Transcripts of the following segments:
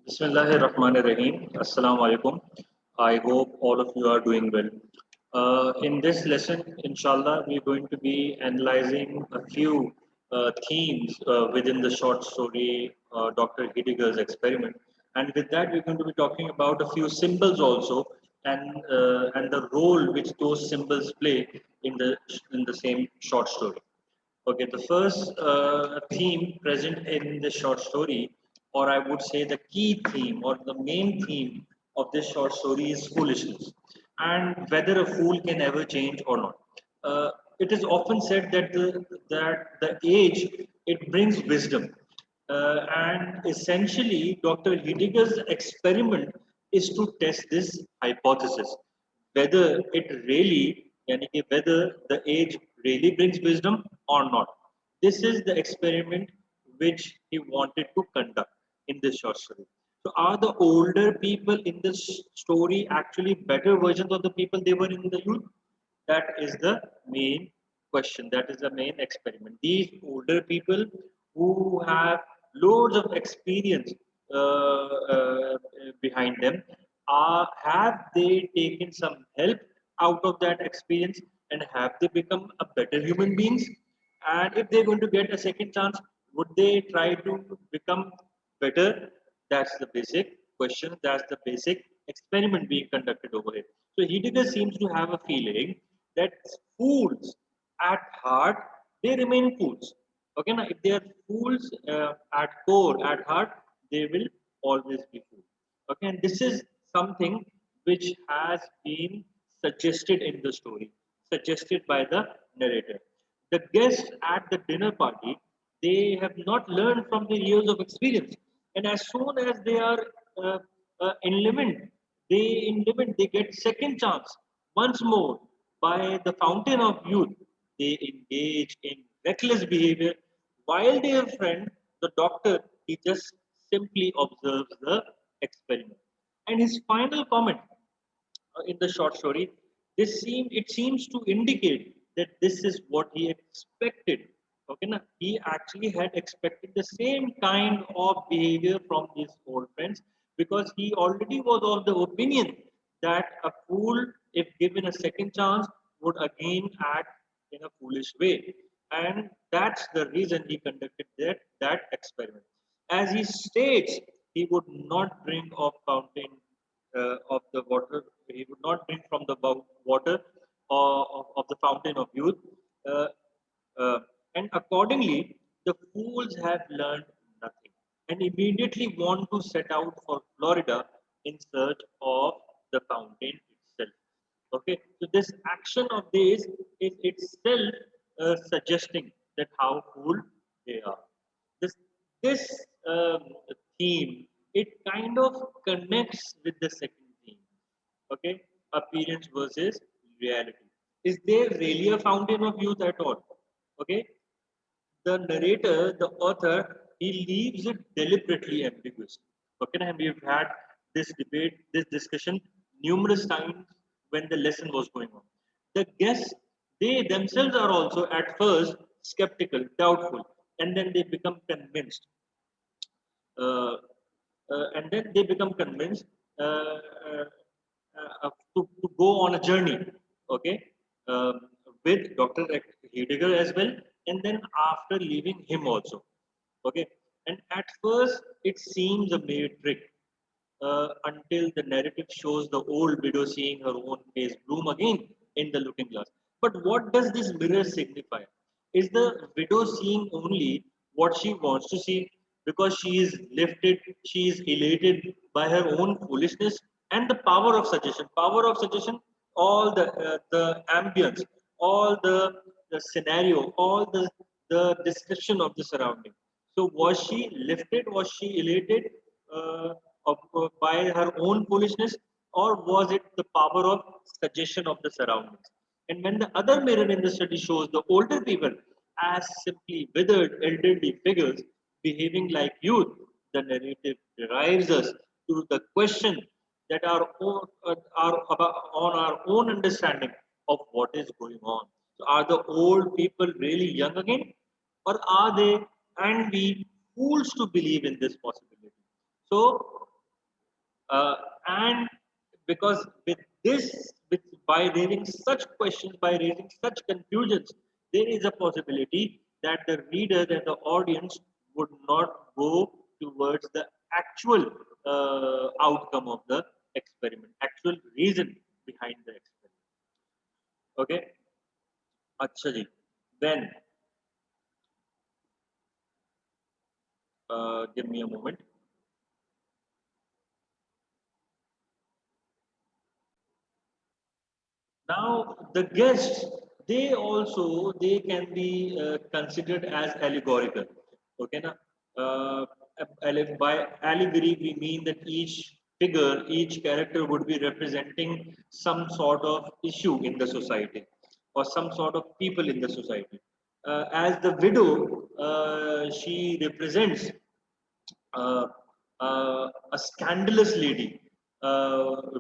Bismillahirrahmanirrahim. Assalamu alaikum. I hope all of you are doing well. In this lesson, inshallah, we're going to be analyzing a few themes within the short story Dr. Heidegger's experiment. And with that, we're going to be talking about a few symbols also and the role which those symbols play in the same short story. Okay, the first theme present in the short story, or I would say the key theme or the main theme of this short story is foolishness and whether a fool can ever change or not. It is often said that the age it brings wisdom, and essentially, Dr. Heidegger's experiment is to test this hypothesis whether it really, yani कि whether the age really brings wisdom or not. This is the experiment which he wanted to conduct in this short story. So, are the older people in this story actually better versions of the people they were in the youth? That is the main question. That is the main experiment. These older people who have loads of experience behind them, have they taken some help out of that experience and have they become a better human beings? And if they're going to get a second chance, would they try to become better? That's the basic question. That's the basic experiment being conducted over here. So Heidegger seems to have a feeling that fools at heart, they remain fools. Okay, now if they are fools at core, at heart, they will always be fools. Okay, and this is something which has been suggested in the story, suggested by the narrator. The guests at the dinner party, they have not learned from their years of experience, and as soon as they are uh, in limit, they get second chance once more by the fountain of youth. They engage in reckless behavior, while their friend, the doctor, he just simply observes the experiment. And his final comment in the short story, it seems to indicate that this is what he expected. Okay, now he actually had expected the same kind of behavior from his old friends because he already was of the opinion that a fool, if given a second chance, would again act in a foolish way, and that's the reason he conducted that experiment. As he states, he would not drink of the water. He would not drink from the water of the fountain of youth. Uh, uh, and accordingly, the fools have learned nothing and immediately want to set out for Florida in search of the fountain itself. Okay, so this action of this is itself suggesting that how fool they are. This theme, it kind of connects with the second theme. Okay, appearance versus reality. Is there really a fountain of youth at all? Okay, the narrator, the author, he leaves it deliberately ambiguous. Okay, and we've had this debate, this discussion numerous times when the lesson was going on. The guests, they themselves are also at first skeptical, doubtful, and then they become convinced. Uh, and then they become convinced uh, uh, to go on a journey, okay, um, with Dr. Heidegger as well, and then after leaving him also, okay. And at first, it seems a mere trick until the narrative shows the old widow seeing her own face bloom again in the looking glass. But what does this mirror signify? Is the widow seeing only what she wants to see because she is lifted, she is elated by her own foolishness and the power of suggestion? Power of suggestion, all the ambience, all the scenario, all the description of the surrounding. So was she lifted? Was she elated? By her own foolishness, or was it the power of suggestion of the surroundings? And when the other mirror in the study shows the older people as simply withered elderly figures behaving like youth, the narrative derives us to the question that are about, on our own understanding of what is going on. So, are the old people really young again, or are they and we fools to believe in this possibility? So, Uh, and because with this, by raising such questions, by raising such confusions, there is a possibility that the reader and the audience would not go towards the actual outcome of the experiment, actual reason behind the experiment. Okay, अच्छा जी. Then, give me a moment. Now, the guests, they can be considered as allegorical. Okay, na? Uh, by allegory, we mean that each figure, each character would be representing some sort of issue in the society or some sort of people in the society. As the widow, she represents uh, a scandalous lady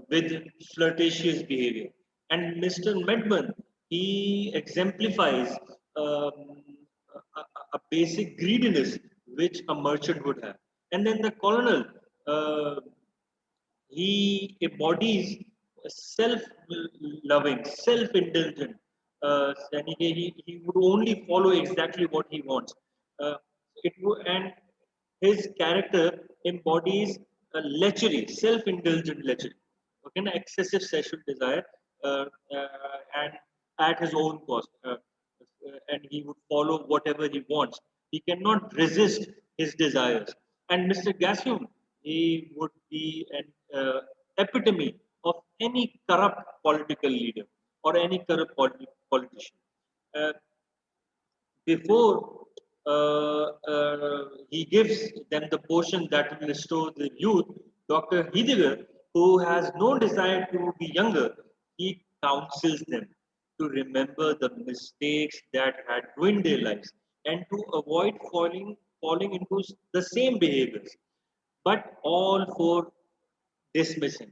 with flirtatious behavior. And Mr. Medman, he exemplifies a basic greediness which a merchant would have. And then the colonel, uh, he embodies self-loving, self-indulgent. And he would only follow exactly what he wants. And his character embodies a lechery, self-indulgent lechery, okay, an excessive sexual desire, and at his own cost, and he would follow whatever he wants. He cannot resist his desires. And Mr. Gassium, he would be an epitome of any corrupt political leader or any corrupt politician. Uh, Before he gives them the potion that will restore the youth, Dr. Heidegger, who has no desire to be younger, he counsels them to remember the mistakes that had ruined their lives and to avoid falling into the same behaviors, but all for dismissing.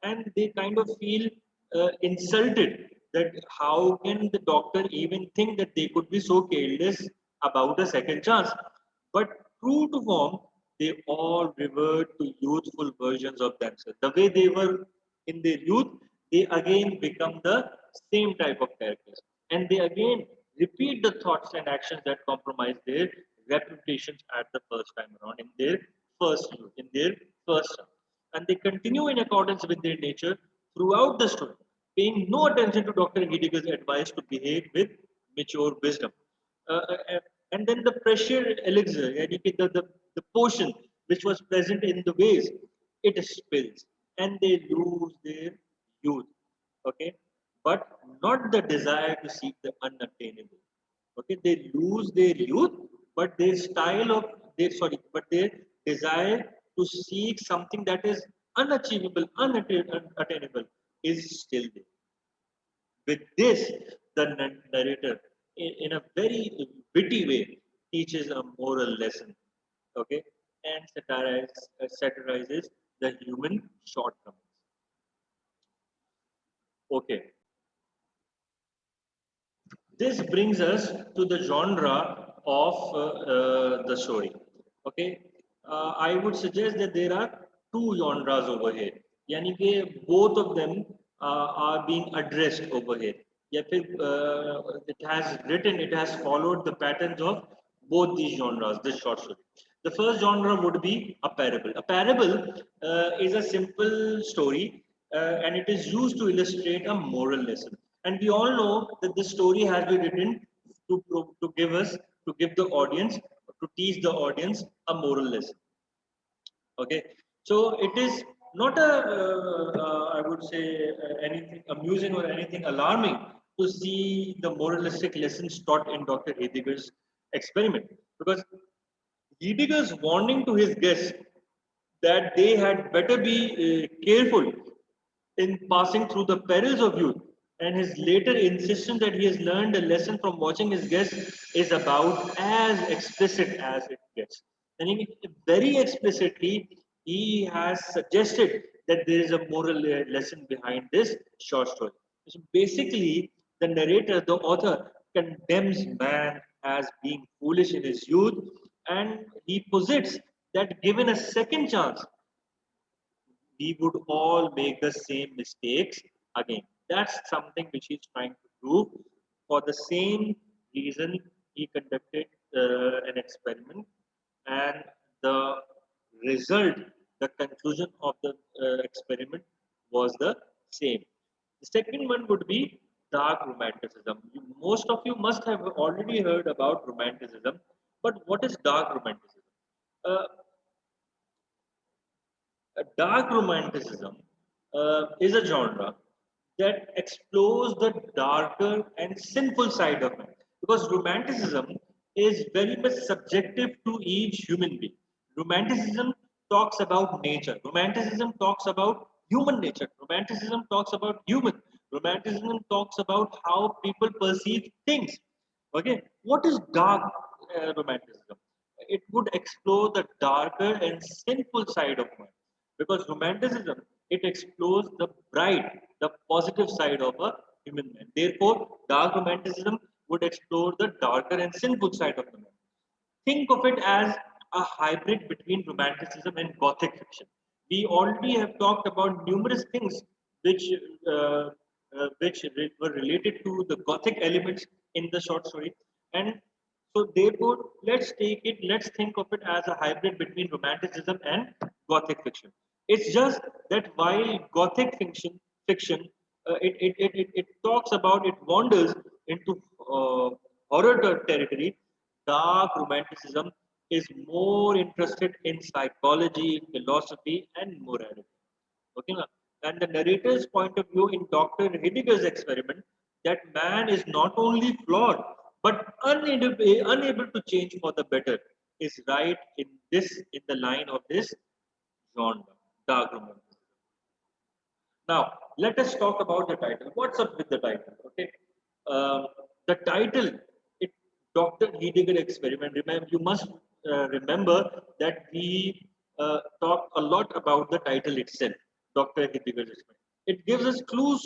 And they kind of feel insulted that how can the doctor even think that they could be so careless about a second chance. But true to form, they all revert to youthful versions of themselves. The way they were in their youth, they again become the same type of characters. And they again repeat the thoughts and actions that compromise their reputations at the first time around in their first youth, in their first time. And they continue in accordance with their nature throughout the story, paying no attention to Dr. Heidegger's advice to behave with mature wisdom. And then the pressure elixir, yani कि the potion which was present in the vase, it spills and they lose their youth. Okay, but not the desire to seek the unattainable. Okay, they lose their youth, but their style of their sorry, but their desire to seek something that is unachievable, unattainable is still there. With this, the narrator, in a very witty way, teaches a moral lesson, okay, and satirizes the human shortcomings. Okay, this brings us to the genre of the story. Okay, I would suggest that there are two genres over here. Yani कि both of them are being addressed over here. या फिर it has followed the patterns of both these genres, this short story. The first genre would be a parable. A parable is a simple story and it is used to illustrate a moral lesson. And we all know that this story has been written to give us, to give the audience, to teach the audience a moral lesson. Okay, so it is not I would say, anything amusing or anything alarming to see the moralistic lessons taught in Dr. Heidegger's experiment, because Heidegger's warning to his guests that they had better be careful in passing through the perils of youth, and his later insistence that he has learned a lesson from watching his guests is about as explicit as it gets. And very explicitly, he has suggested that there is a moral lesson behind this short story. So basically, the narrator, the author, condemns man as being foolish in his youth, and he posits that given a second chance, we would all make the same mistakes again. That's something which he's trying to prove. For the same reason, he conducted an experiment, and the result, the conclusion of the experiment was the same. The second one would be dark romanticism. Most of you must have already heard about romanticism, but what is dark romanticism? Uh, Dark romanticism is a genre that explores the darker and sinful side of man. Because romanticism is very much subjective to each human being. Romanticism talks about nature. Romanticism talks about human nature. Romanticism talks about human. Romanticism talks about how people perceive things. Okay, what is dark romanticism? It would explore the darker and sinful side of man, because romanticism, it explores the bright, the positive side of a human man. Therefore, dark romanticism would explore the darker and sinful side of the man. Think of it as a hybrid between romanticism and gothic fiction. We already have talked about numerous things which uh, were related to the gothic elements in the short story, and so therefore let's think of it as a hybrid between romanticism and gothic fiction. It's just that while gothic fiction it talks about, it wanders into horror territory, dark romanticism is more interested in psychology, philosophy, and morality. Okay, na? And the narrator's point of view in Dr. Heidegger's experiment, that man is not only flawed but unable to change for the better, is right in the line of this genre, dark romanticism. Now, let us talk about the title. What's up with the title? Okay, um, the title, it Dr. Heidegger experiment. Remember, you must remember that we talked a lot about the title itself, Dr. Heidegger's experiment. It gives us clues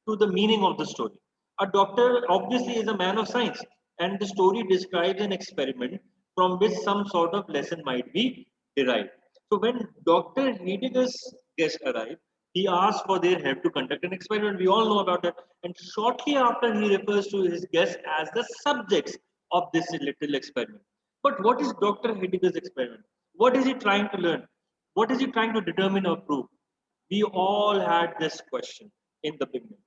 to the meaning of the story. A doctor obviously is a man of science, and the story describes an experiment from which some sort of lesson might be derived. So when Dr. Heidegger's guests arrive, he asks for their help to conduct an experiment. We all know about that. And shortly after, he refers to his guests as the subjects of this little experiment. But what is Dr. Heidegger's experiment? What is he trying to learn? What is he trying to determine or prove? We all had this question in the beginning.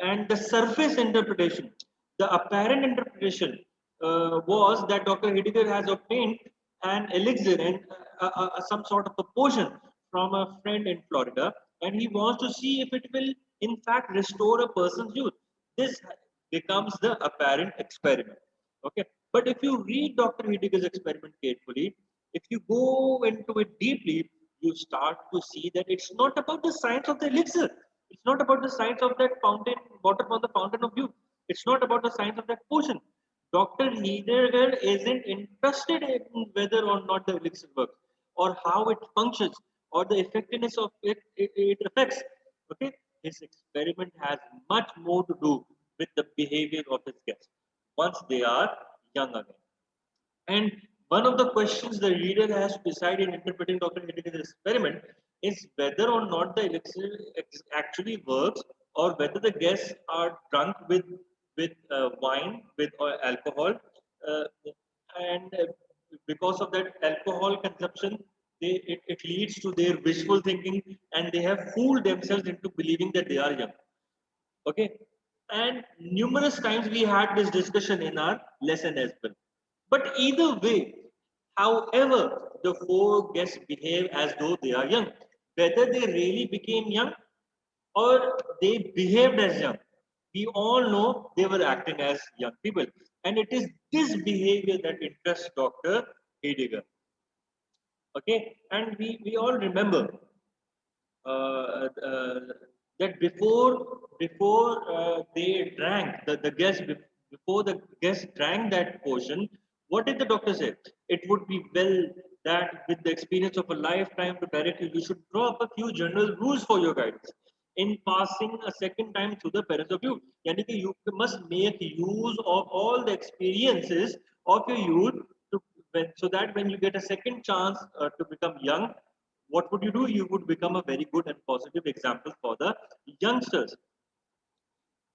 And the surface interpretation, the apparent interpretation was that Dr. Heidegger has obtained an elixir and some sort of a potion from a friend in Florida, and he wants to see if it will, in fact, restore a person's youth. This becomes the apparent experiment. Okay, but if you read Dr. Heidegger's experiment carefully, if you go into it deeply, you start to see that it's not about the science of the elixir. It's not about the science of that fountain, water from the fountain of youth. It's not about the science of that potion. Dr. Heidegger isn't interested in whether or not the elixir works, or how it functions, or the effectiveness of it affects. Okay, his experiment has much more to do with the behavior of his guests once they are young again. And one of the questions the reader has to decide in interpreting Dr. Heidegger's experiment is whether or not the elixir actually works, or whether the guests are drunk with wine, with alcohol, uh, and because of that alcohol consumption, it leads to their wishful thinking, and they have fooled themselves into believing that they are young. Okay, and numerous times we had this discussion in our lesson as well. But either way, however, the four guests behave as though they are young. Whether they really became young or they behaved as young, we all know they were acting as young people. And it is this behavior that interests Dr. Heidegger. Okay, and we all remember uh, that before they drank the guest before the guest drank that potion, what did the doctor say? It would be well that with the experience of a lifetime to direct you, you should draw up a few general rules for your guidance in passing a second time through the perils of youth. Yani ki you must make use of all the experiences of your youth to, so that when you get a second chance to become young, what would you do? You would become a very good and positive example for the youngsters.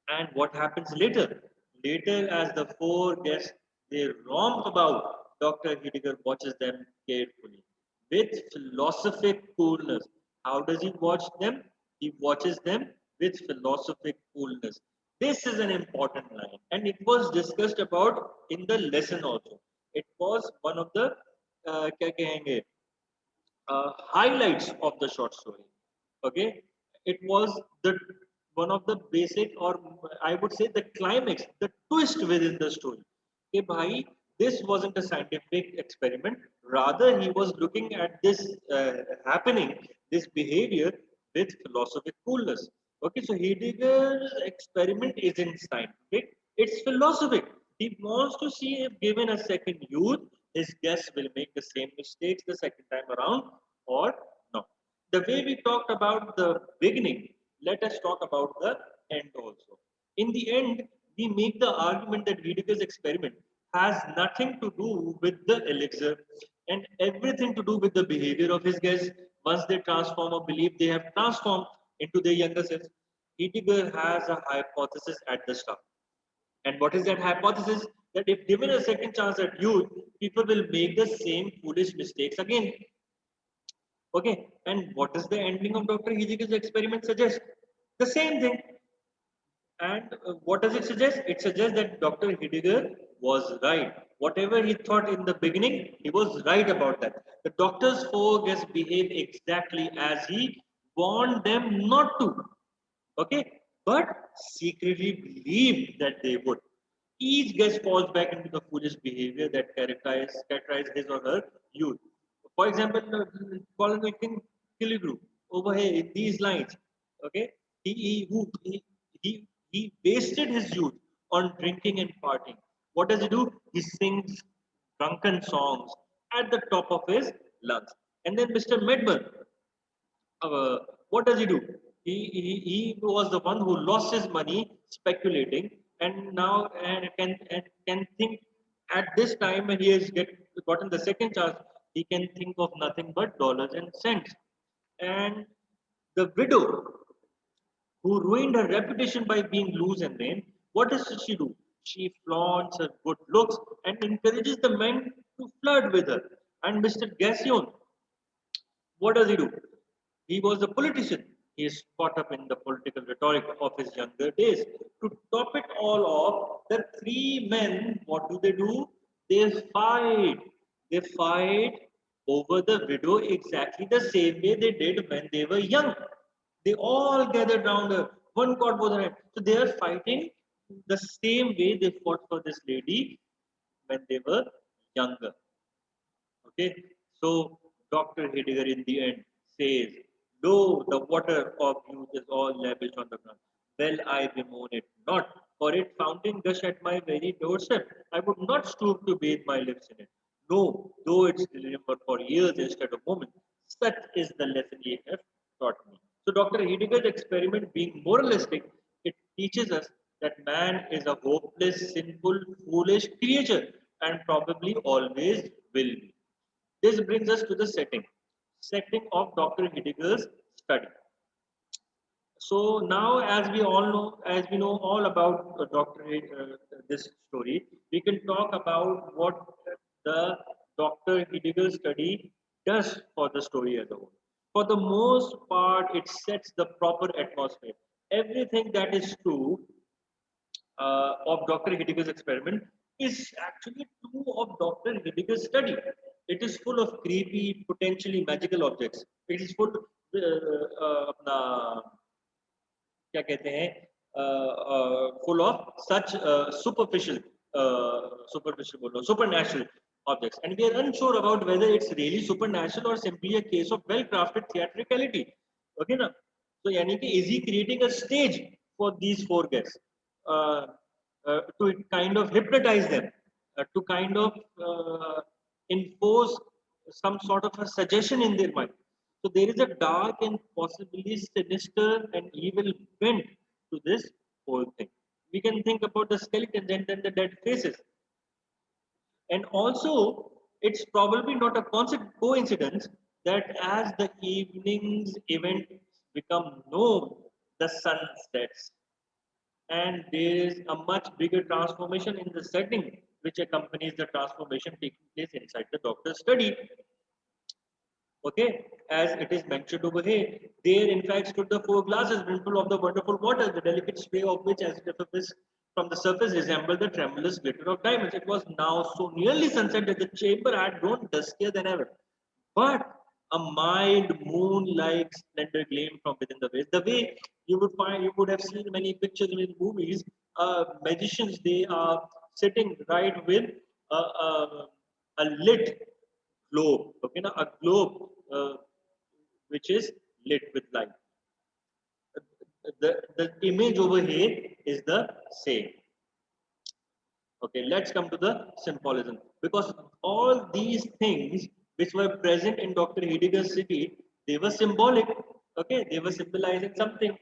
And what happens later? Later, as the four guests they romp about, Dr. Heidegger watches them carefully with philosophic coolness. How does he watch them? He watches them with philosophic coolness. This is an important line, and it was discussed about in the lesson also. It was one of the क्या कहेंगे, highlights of the short story. Okay, it was the one of the basic, or I would say the climax, the twist within the story. Okay, bhai, this wasn't a scientific experiment. Rather, he was looking at this happening, this behavior with philosophical coolness. Okay, so Heidegger's experiment isn't scientific; it's philosophic. He wants to see if given a second youth, his guests will make the same mistakes the second time around or not. The way we talked about the beginning, let us talk about the end also. In the end, we make the argument that Heidegger's experiment has nothing to do with the elixir and everything to do with the behavior of his guests once they transform or believe they have transformed into their younger selves. Heidegger has a hypothesis at the start. And what is that hypothesis? That if given a second chance at youth, people will make the same foolish mistakes again. Okay, and what does the ending of Dr. Heidegger's experiment suggest? The same thing. And what does it suggest? It suggests that Dr. Heidegger was right. Whatever he thought in the beginning, he was right about that. The doctor's four guests behave exactly as he warned them not to. Okay, but secretly believed that they would. Each guest falls back into the foolish behavior that characterize his or her youth. For example, Colonel King Killigrew over here in these lines, okay, he wasted his youth on drinking and partying. What does he do? He sings drunken songs at the top of his lungs. And then Mr. Medman, what does he do? He was the one who lost his money speculating, and now and can think at this time when he has gotten the second chance, he can think of nothing but dollars and cents. And the widow who ruined her reputation by being loose and vain, what does she do? She flaunts her good looks and encourages the men to flirt with her. And Mr. Gassion, what does he do? He was a politician. He is caught up in the political rhetoric of his younger days. To top it all off, the three men, what do? They fight. They fight over the widow exactly the same way they did when they were young. They all gathered round her. One caught both her hands. So they are fighting the same way they fought for this lady when they were younger. Okay, so Dr. Heidegger in the end says, "Lo, the water of youth is all lavished on the ground. Well, I bemoan it not, for it fountain gush at my very doorstep. I would not stoop to bathe my lips in it. No, though it's remembered for years instead of moments. Such is the lesson ye have taught me." So Dr. Heidegger's experiment being moralistic, it teaches us that man is a hopeless, sinful, foolish creature and probably always will be. This brings us to the setting of Dr. Heidegger's study. So now, as we know all about this story, we can talk about what the Dr. Heidegger study does for the story as a whole. For the most part, it sets the proper atmosphere. Everything that is true of Dr. Heidegger's experiment is actually true of Dr. Heidegger's study. It is full of creepy, potentially magical objects. It is full अपना क्या कहते हैं full of such superficial बोलो supernatural objects, and we are unsure about whether it's really supernatural or simply a case of well-crafted theatricality. Okay ना? So यानी कि is he creating a stage for these four guests to kind of hypnotize them, to kind of enforce some sort of a suggestion in their mind. So there is a dark and possibly sinister and evil bent to this whole thing. We can think about the skeletons and then the dead faces. And also, it's probably not a coincidence that as the evening's event become known, the sun sets, and there is a much bigger transformation in the setting which accompanies the transformation taking place inside the doctor's study. Okay, as it is mentioned over here, there in fact stood the four glasses brimful of the wonderful water, the delicate spray of which, as it effervesced from the surface, resembled the tremulous glitter of diamonds. It was now so nearly sunset that the chamber had grown duskier than ever. But a mild moon-like splendor gleamed from within the waves. The way you would have seen many pictures in movies, magicians, they are sitting right with a lit globe, okay, now a globe which is lit with light. The image over here is the same. Okay, let's come to the symbolism. Because all these things which were present in Dr. Heidegger's city, they were symbolic. Okay, they were symbolizing something.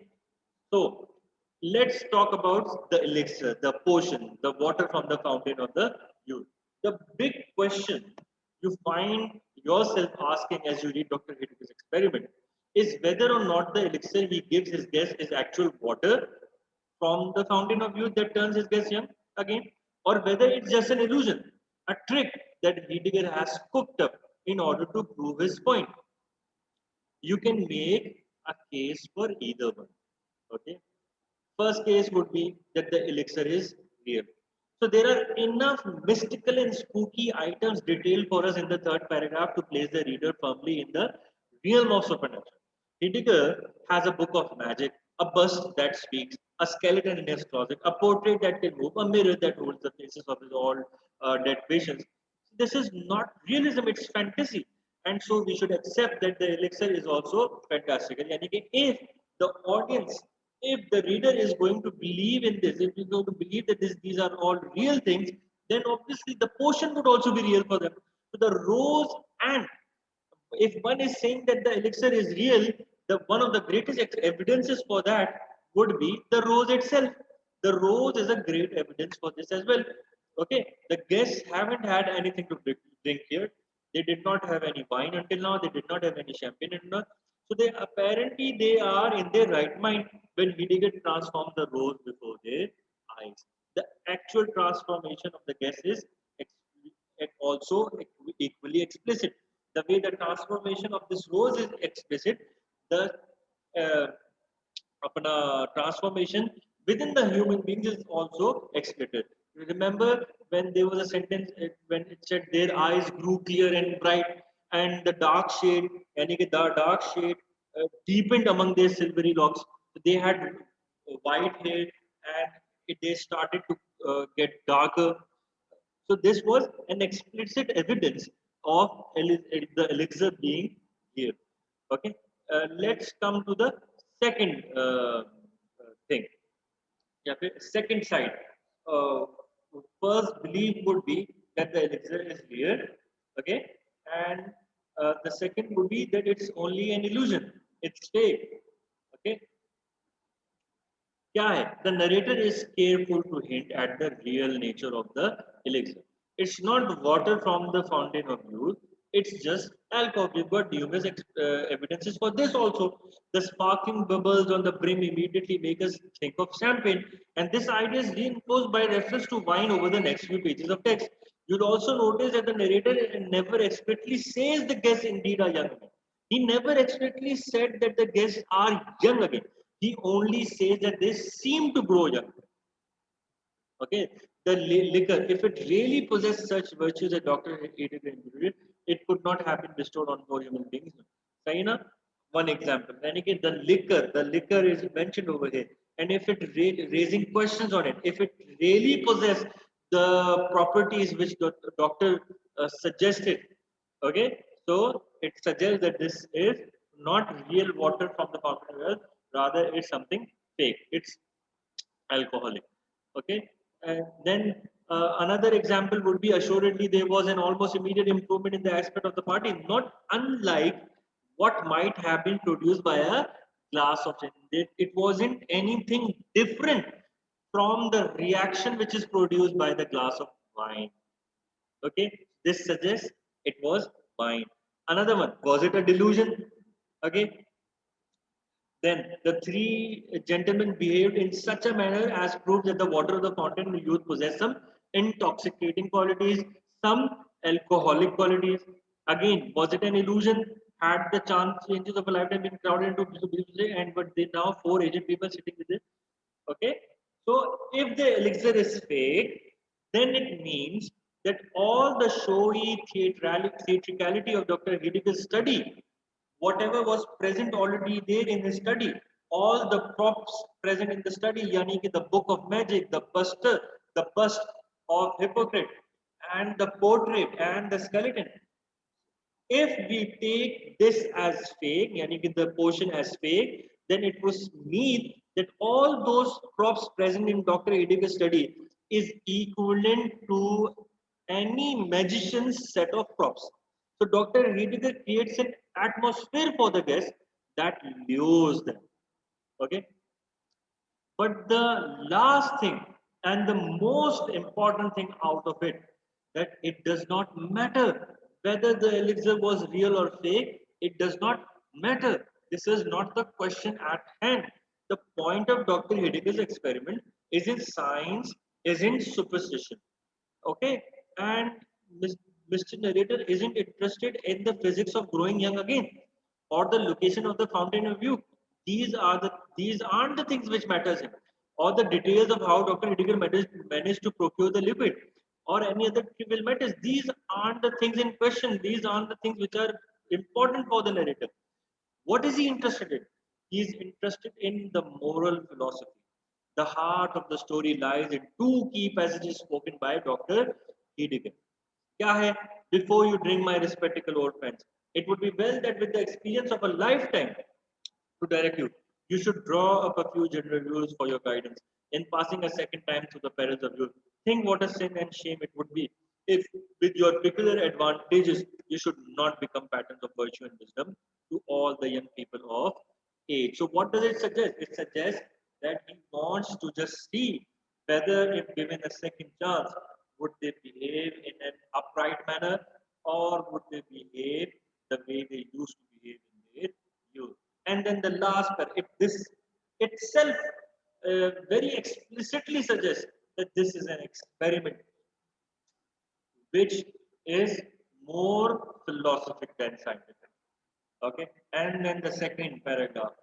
So let's talk about the elixir, the potion, the water from the fountain of the youth. The big question you find yourself asking as you read Dr. Heidegger's experiment is whether or not the elixir he gives his guest is actual water from the fountain of youth that turns his guest young again, or whether it's just an illusion, a trick that Heidegger has cooked up in order to prove his point. You can make a case for either one. Okay. First case would be that the elixir is real. So there are enough mystical and spooky items detailed for us in the third paragraph to place the reader firmly in the realm of supernatural. Heidegger has a book of magic, a bust that speaks, a skeleton in his closet, a portrait that can move, a mirror that holds the faces of his all dead patients. This is not realism, it's fantasy. And so we should accept that the elixir is also fantastic. And if the audience, if the reader is going to believe in this, if he's going to believe that these are all real things, then obviously the potion would also be real for them. So the rose, and if one is saying that the elixir is real, the one of the greatest evidences for that would be the rose itself. The rose is a great evidence for this as well. Okay, the guests haven't had anything to drink here. They did not have any wine until now. They did not have any champagne until now. So they apparently they are in their right mind when Heidegger transformed the rose before their eyes. The actual transformation of the guest is also equally explicit. The way the transformation of this rose is explicit, the uh, transformation within the human beings is also explicit. You remember when there was a sentence when it said their eyes grew clear and bright, and the dark shade, and the dark shade deepened among their silvery locks. So they had white hair, and they started to get darker. So this was an explicit evidence of the elixir being here. Okay, let's come to the second thing. Yeah, okay. Second side. Uh, First belief would be that the elixir is real. Okay, and the second would be that it's only an illusion. It's fake. Okay, क्या है? The narrator is careful to hint at the real nature of the elixir. It's not water from the fountain of youth. It's just alcohol. We've got numerous evidences for this also. The sparkling bubbles on the brim immediately make us think of champagne, and this idea is reinforced by reference to wine over the next few pages of text. You'll also notice that the narrator never explicitly says the guests indeed are young. He never explicitly said that the guests are young again. He only says that they seem to grow young. Okay, the liquor, if it really possessed such virtues that Dr. Heidegger included, it could not have been bestowed on more human beings. Saina, one example. And again, the liquor is mentioned over here. And if it raising questions on it, if it really possessed the properties which the doctor suggested, okay, so it suggests that this is not real water from the fountain well, rather it's something fake. It's alcoholic. Okay, and then another example would be assuredly there was an almost immediate improvement in the aspect of the party, not unlike what might have been produced by a glass of gin. It wasn't anything different from the reaction which is produced by the glass of wine. Okay, this suggests it was wine. Another one, was it a delusion? Okay. Then the three gentlemen behaved in such a manner as proved that the water of the fountain in youth possessed some intoxicating qualities, some alcoholic qualities. Again, was it an illusion? Had the chance changes of a lifetime been crowded into and but they now four aged people sitting with it? Okay. So if the elixir is fake, then it means that all the showy theatricality of Dr. Heidegger's study, whatever was present already there in his study, all the props present in the study, yani ki the book of magic, the bust of Hippocrates, and the portrait and the skeleton, if we take this as fake, yani ki the portion as fake, then it was mean that all those props present in Dr. Heidegger's study is equivalent to any magician's set of props. So Dr. Heidegger creates an atmosphere for the guests that lures them. Okay. But the last thing and the most important thing out of it, that it does not matter whether the elixir was real or fake, it does not matter. This is not the question at hand. The point of Dr. Heidegger's experiment is in science, is in superstition. Okay, and Mr. Narrator isn't interested in the physics of growing young again or the location of the fountain of youth. These aren't the things which matters him, or the details of how Dr. Heidegger managed to procure the liquid, or any other trivial matters. These aren't the things in question. These aren't the things which are important for the narrator. What is he interested in? He is interested in the moral philosophy. The heart of the story lies in two key passages spoken by Dr. Heidegger. क्या है? Before you drink, my respectable old friends, it would be well that with the experience of a lifetime to direct you, you should draw up a few general rules for your guidance. In passing a second time through the perils of youth, think what a sin and shame it would be if, with your peculiar advantages, you should not become patterns of virtue and wisdom to all the young people of age. So, what does it suggest? It suggests that he wants to just see whether, if given a second chance, would they behave in an upright manner or would they behave the way they used to behave in their youth. And then the last part, if this itself very explicitly suggests that this is an experiment which is more philosophic than scientific. Okay, and then the second paragraph,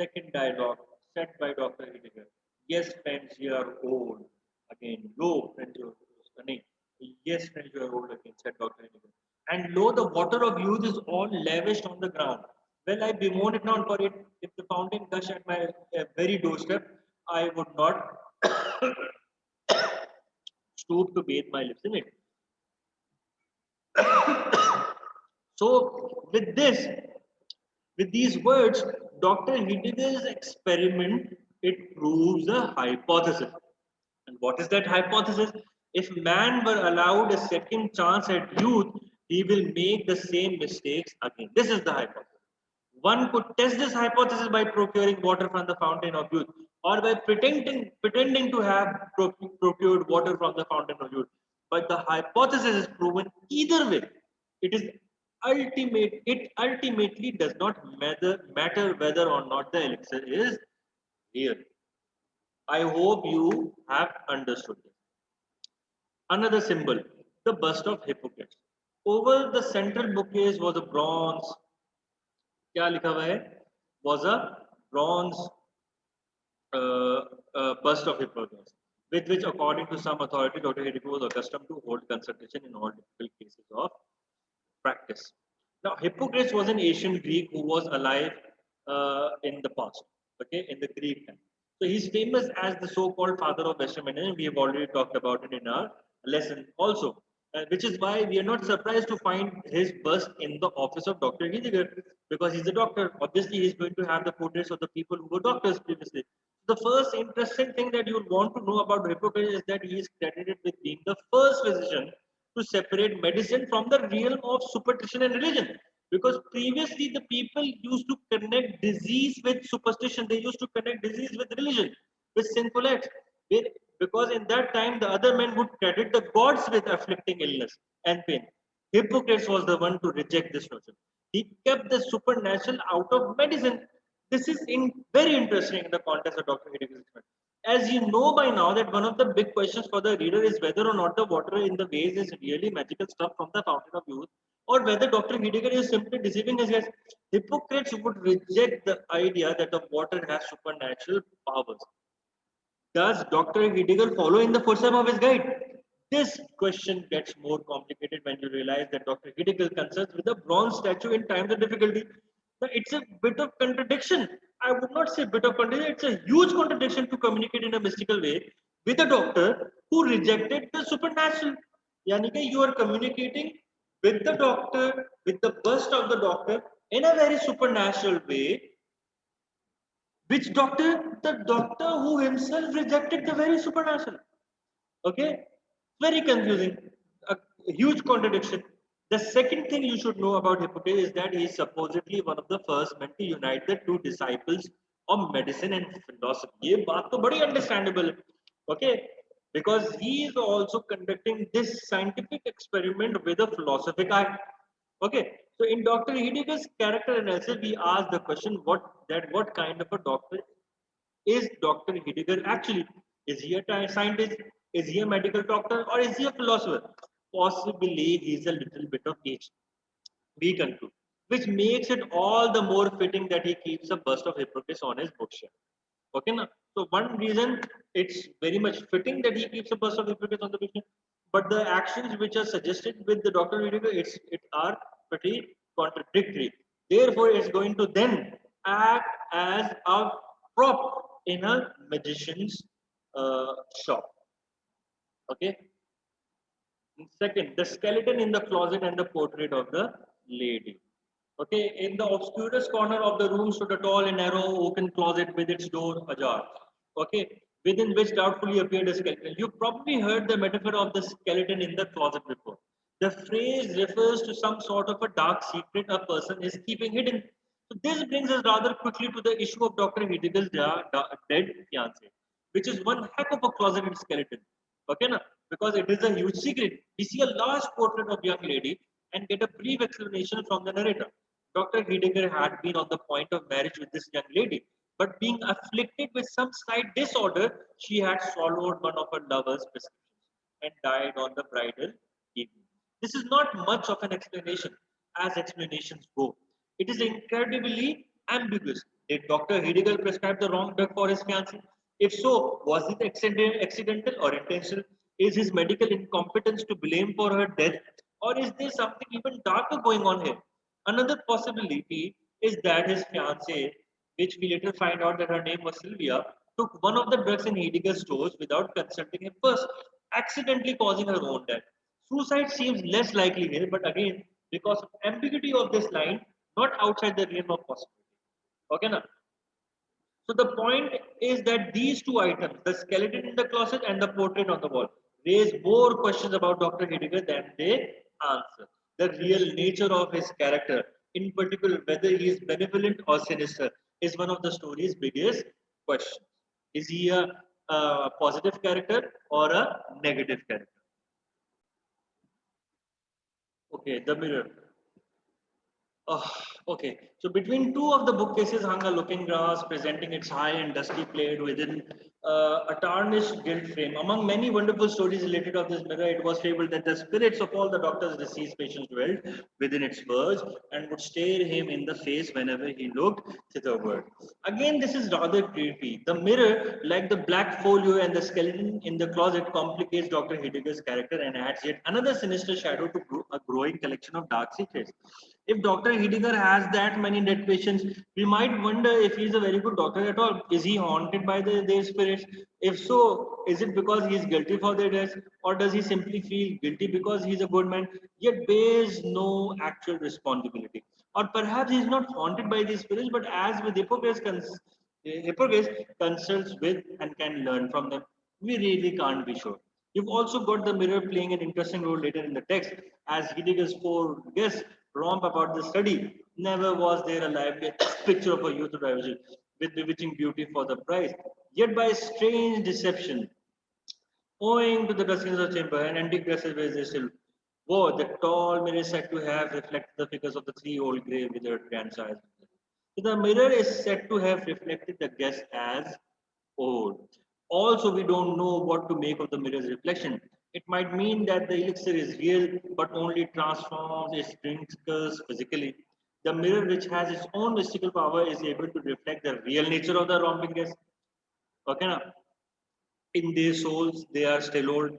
second dialogue said by Dr. Heidegger. Yes, friends, you are old. Again, lo, friends, you are old. Yes, friends, you are old again, said Dr. Heidegger. And lo, the water of youth is all lavished on the ground. Well, I bemoan it not, for it. If the fountain gush at my very doorstep, I would not stoop to bathe my lips in it. So, with these words, Dr. Heidegger's experiment, it proves a hypothesis. And what is that hypothesis? If man were allowed a second chance at youth, he will make the same mistakes again. This is the hypothesis. One could test this hypothesis by procuring water from the fountain of youth, or by pretending to have procured water from the fountain of youth. But the hypothesis is proven either way. It is ultimate. It ultimately does not matter whether or not the elixir is real. I hope you have understood this. Another symbol, the bust of Hippocrates. Over the central bookcase was a bronze. क्या लिखा हुआ है? Was a bronze bust of Hippocrates, with which, according to some authority, Dr. Heidegger was accustomed to hold consultation in all difficult cases of practice. Now, Hippocrates was an ancient Greek who was alive in the past, okay, in the Greek time. So he's famous as the so-called father of Western medicine. We have already talked about it in our lesson also, which is why we are not surprised to find his bust in the office of Dr. Heidegger, because he's a doctor. Obviously, he's going to have the portraits of the people who were doctors previously. The first interesting thing that you would want to know about Hippocrates is that he is credited with being the first physician to separate medicine from the realm of superstition and religion. Because previously the people used to connect disease with superstition, they used to connect disease with religion, with sinful acts. Because in that time the other men would credit the gods with afflicting illness and pain. Hippocrates was the one to reject this notion. He kept the supernatural out of medicine. This is very interesting in the context of Dr. Heidegger's experiment. As you know by now that one of the big questions for the reader is whether or not the water in the vase is really magical stuff from the fountain of youth, or whether Dr. Heidegger is simply deceiving his guests. Hippocrates would reject the idea that the water has supernatural powers. Does Dr. Heidegger follow in the footsteps of his guide? This question gets more complicated when you realize that Dr. Heidegger consults with a bronze statue in times of difficulty. Now, it's a bit of contradiction. I would not say bit of contradiction, it's a huge contradiction to communicate in a mystical way with a doctor who rejected the supernatural. Yani कि you are communicating with the doctor, with the bust of the doctor in a very supernatural way. Which doctor? The doctor who himself rejected the very supernatural. Okay, very confusing, a huge contradiction. The second thing you should know about Hippocrates is that he is supposedly one of the first men to unite the two disciples of medicine and philosophy. ये बात तो बड़ी understandable है. Okay, because he is also conducting this scientific experiment with a philosophic eye. Okay, so in Dr. Heidegger's character analysis, we ask the question what kind of a doctor is Dr. Heidegger actually? Is he a scientist? Is he a medical doctor? Or is he a philosopher? Possibly he is a little bit of each, we conclude. Which makes it all the more fitting that he keeps a bust of Hippocrates on his bookshelf. Okay, now, so one reason it's very much fitting that he keeps a bust of Hippocrates on the bookshelf, but the actions which are suggested with the Dr. Heidegger, it are pretty contradictory. Therefore, it's going to then act as a prop in a magician's shop. Okay. And second, the skeleton in the closet and the portrait of the lady. Okay, in the obscurest corner of the room stood a tall and narrow oaken closet with its door ajar. Okay, within which doubtfully appeared a skeleton. You probably heard the metaphor of the skeleton in the closet before. The phrase refers to some sort of a dark secret a person is keeping hidden. So this brings us rather quickly to the issue of Dr. Heidegger's dead fiancé, which is one heck of a closeted skeleton. Okay, na? Because it is a huge secret. We see a large portrait of young lady and get a brief explanation from the narrator. Dr. Heidegger had been on the point of marriage with this young lady, but being afflicted with some slight disorder, she had swallowed one of her lover's prescriptions and died on the bridal evening. This is not much of an explanation as explanations go. It is incredibly ambiguous. Did Dr. Heidegger prescribe the wrong drug for his fiancée? If so, was it accidental or intentional? Is his medical incompetence to blame for her death? Or is there something even darker going on here? Another possibility is that his fiancée, which we later find out that her name was Sylvia, took one of the drugs in Heidegger's stores without consulting him first, accidentally causing her own death. Suicide seems less likely here, but again, because of ambiguity of this line, not outside the realm of possibility. Okay, now. So the point is that these two items, the skeleton in the closet and the portrait on the wall, raise more questions about Dr. Heidegger than they answer. The real nature of his character, in particular whether he is benevolent or sinister, is one of the story's biggest questions. Is he a positive character or a negative character? Okay, the mirror. Oh, okay. So between two of the bookcases hung a looking glass, presenting its high and dusty plate within a tarnished gilt frame. Among many wonderful stories related of this mirror, it was fabled that the spirits of all the doctor's deceased patients dwelt within its verge and would stare him in the face whenever he looked thitherward. Again, this is rather creepy. The mirror, like the black folio and the skeleton in the closet, complicates Dr. Heidegger's character and adds yet another sinister shadow to a growing collection of dark secrets. If Dr. Heidegger has that many dead patients, we might wonder if he is a very good doctor at all. Is he haunted by their spirits? If so, is it because he is guilty for their deaths, or does he simply feel guilty because he is a good man, yet bears no actual responsibility? Or perhaps he is not haunted by these spirits, but as with Hippocrates consults with and can learn from them. We really can't be sure. You've also got the mirror playing an interesting role later in the text, as Heidegger's four guests romp about the study. Never was there a lively picture of a youth rival with bewitching beauty for the prize. Yet by a strange deception, owing to the dustiness of chamber and antique dresses where they still Whoa, the tall mirror is said to have reflected the figures of the three old grey withered grandsires. So the mirror is said to have reflected the guest as old. Also, we don't know what to make of the mirror's reflection. It might mean that the elixir is real, but only transforms its drinkers physically. The mirror, which has its own mystical power, is able to reflect the real nature of the romping guest. Okay, now in their souls they are still old.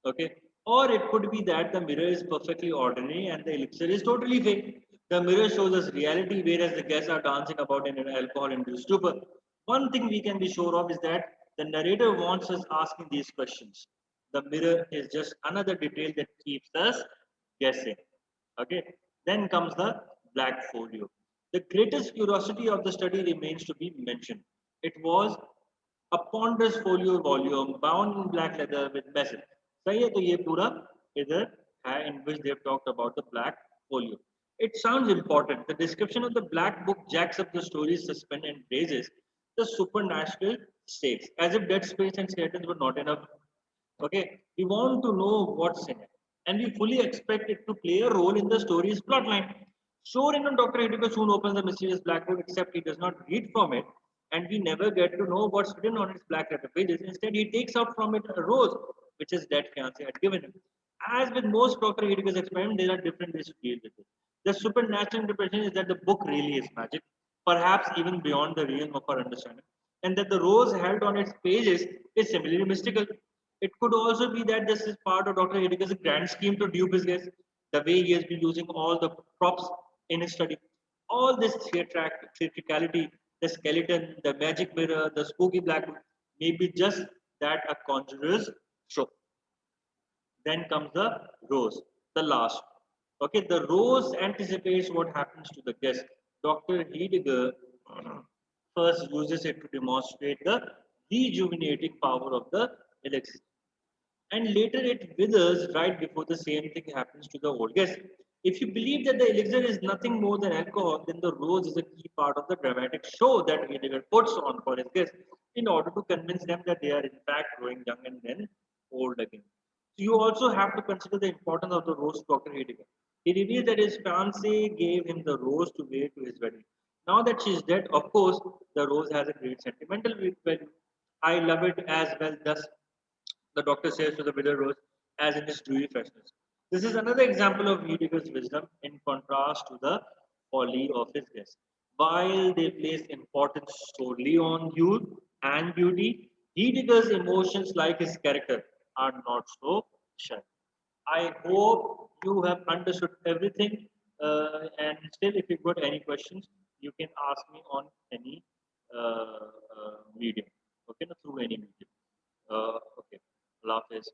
Okay, or it could be that the mirror is perfectly ordinary and the elixir is totally fake. The mirror shows us reality, whereas the guests are dancing about in an alcohol induced stupor. One thing we can be sure of is that the narrator wants us asking these questions. The mirror is just another detail that keeps us guessing. Okay, then comes the black folio. The greatest curiosity of the study remains to be mentioned. It was a ponderous folio volume bound in black leather with message. सही है तो ये पूरा इधर है in which they have talked about the black folio. It sounds important. The description of the black book jacks up the story's suspense and raises the supernatural stakes, as if dead space and skeletons were not enough. Okay, we want to know what's in it, and we fully expect it to play a role in the story's plotline. Sure enough, Dr. Heidegger soon opens the mysterious black book, except he does not read from it, and we never get to know what's written on its black letter pages. Instead, he takes out from it a rose, which his dead fiancée had given him. As with most Dr. Heidegger's experiments, there are different ways to deal with it. The supernatural interpretation is that the book really is magic, perhaps even beyond the realm of our understanding, and that the rose held on its pages is similarly mystical. It could also be that this is part of Dr. Heidegger's grand scheme to dupe his guests, the way he has been using all the props in his study. All this theatricality, the skeleton, the magic mirror, the spooky black book, may be just that a conjurer's show. Then comes the rose, the last. Okay, the rose anticipates what happens to the guest. Dr. Heidegger first uses it to demonstrate the rejuvenating power of the elixir, and later it withers right before the same thing happens to the old guest. If you believe that the elixir is nothing more than alcohol, then the rose is a key part of the dramatic show that Heidegger puts on for his guests in order to convince them that they are in fact growing young and then old again. So you also have to consider the importance of the rose to Dr. Heidegger. He reveals that his fiancée gave him the rose to wear to his wedding. Now that she is dead, of course, the rose has a great sentimental value. I love it as well. Thus, the doctor says to the widow rose, as in his dewy freshness. This is another example of Heidegger's wisdom in contrast to the folly of his guests. While they place importance solely on youth and beauty, Heidegger's emotions, like his character, are not so shy. I hope you have understood everything. And still, if you've got any questions, you can ask me on any medium. Okay, no, through any medium. Okay, Allah Hafiz.